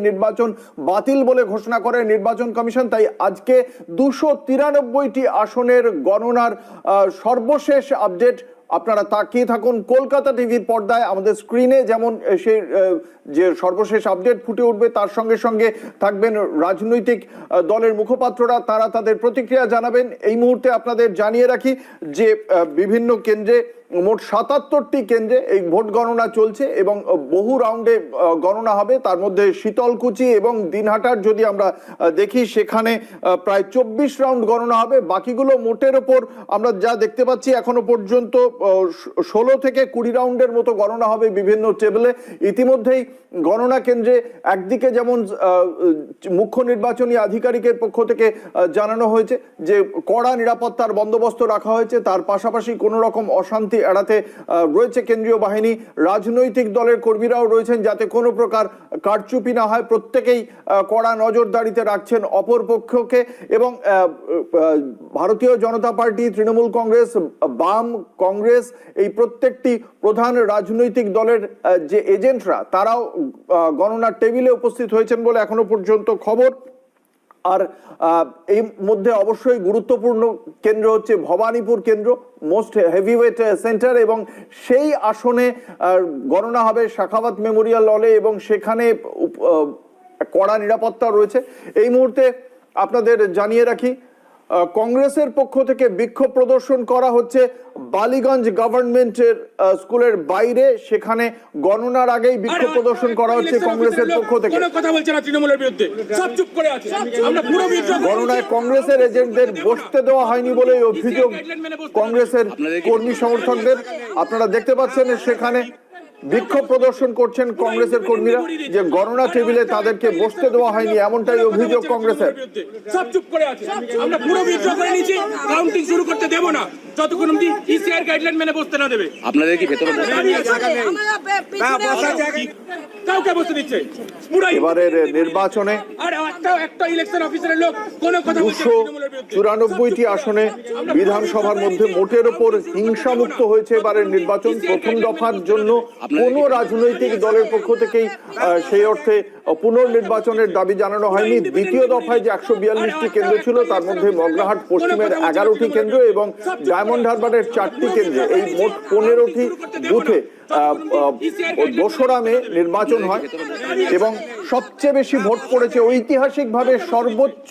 নির্বাচন বাতিল বলে ঘোষণা করে নির্বাচন কমিশন। তাই আজকে 293টি আসনের গণনার সর্বশেষ আপডেট আপনারা তাকিয়ে থাকুন কলকাতা টিভির পর্দায়। আমাদের স্ক্রিনে যেমন সেই যে সর্বশেষ আপডেট ফুটে উঠবে, তার সঙ্গে সঙ্গে থাকবেন রাজনৈতিক দলের মুখপাত্ররা, তারা তাদের প্রতিক্রিয়া জানাবেন। এই মুহূর্তে আপনাদের জানিয়ে রাখি যে বিভিন্ন কেন্দ্রে, মোট 77টি কেন্দ্রে এই ভোট গণনা চলছে এবং বহু রাউন্ডে গণনা হবে। তার মধ্যে শীতলকুচি এবং দিনহাটার যদি আমরা দেখি, সেখানে প্রায় 24 রাউন্ড গণনা হবে। বাকিগুলো মোটের ওপর আমরা যা দেখতে পাচ্ছি এখনো পর্যন্ত 16 থেকে 20 রাউন্ডের মতো গণনা হবে বিভিন্ন টেবিলে। ইতিমধ্যেই গণনা কেন্দ্রে একদিকে যেমন মুখ্য নির্বাচনী আধিকারিকের পক্ষ থেকে জানানো হয়েছে যে কড়া নিরাপত্তার বন্দোবস্ত রাখা হয়েছে, তার পাশাপাশি কোনো রকম অশান্তি এড়াতে রয়েছে কেন্দ্রীয় বাহিনী। রাজনৈতিক দলের কর্মীরাও রয়েছেন যাতে কোনো প্রকার কারচুপি না হয়, প্রত্যেকেই কড়া নজরদারিতে রাখছেন অপর পক্ষকে। এবং ভারতীয় জনতা পার্টি, তৃণমূল কংগ্রেস, বাম, কংগ্রেস, এই প্রত্যেকটি প্রধান রাজনৈতিক দলের যে এজেন্টরা তারাও গণনার টেবিলে উপস্থিত হয়েছেন বলে এখনো পর্যন্ত খবর। আর এই মধ্যে অবশ্যই গুরুত্বপূর্ণ কেন্দ্র হচ্ছে ভবানীপুর কেন্দ্র, মোস্ট হেভিওয়েট সেন্টার, এবং সেই আসনে গণনা হবে শাখাওয়াত মেমোরিয়াল হলে এবং সেখানে কড়া নিরাপত্তা রয়েছে। এই মুহূর্তে আপনাদের জানিয়ে রাখি কংগ্রেসের পক্ষ থেকে বিক্ষোভ প্রদর্শন করা হচ্ছে বালিগঞ্জ গভর্নমেন্টের স্কুলের বাইরে। সেখানে গণনার আগেই বিক্ষোভ প্রদর্শন করা হচ্ছে কংগ্রেসের পক্ষ থেকে। কথা বলছে না তৃণমূলের বিরুদ্ধে, সব চুপ করে আছে। আমরা পুরো গণনায় কংগ্রেসের এজেন্টদের বসতে দেওয়া হয়নি বলে অভিযোগ কংগ্রেসের কর্মী সমর্থকদের। আপনারা দেখতে পাচ্ছেন সেখানে বিক্ষোভ প্রদর্শন করছেন কংগ্রেসের কর্মীরা যে গণনা টেবিলে তাদেরকে বসতে দেওয়া হয়নি, এমনটাই অভিযোগ কংগ্রেসের। সব চুপ করে আছে। আমরা পুরো বিদ্রোহ করে নিয়েছি, কাউন্টিং শুরু করতে দেব না যতক্ষণ অবধি ইসিআর গাইডলাইন মেনে বসতে না দেবে। আপনাদের কি ভেতরে কাউকে বসতে দিচ্ছে এবারের নির্বাচনে আর একটা ইলেকশন অফিসারের লোক কোনো কথা বলছে না তৃণমূলের বিরুদ্ধে। 294টি আসনে বিধানসভার মধ্যে মোটের ওপর হিংসামুক্ত হয়েছে এবারের নির্বাচন। প্রথম দফার জন্য কোনো রাজনৈতিক দলের পক্ষ থেকেই সেই অর্থে পুনর্নির্বাচনের দাবি জানানো হয়নি। দ্বিতীয় দফায় যে 142টি কেন্দ্র ছিল তার মধ্যে মগরাহাট পশ্চিমের 11টি কেন্দ্র এবং ডায়মন্ড হারবারের 4টি কেন্দ্রে এই মোট 15টি বুথে 2রা মে নির্বাচন হয় এবং সবচেয়ে বেশি ভোট পড়েছে ঐতিহাসিকভাবে সর্বোচ্চ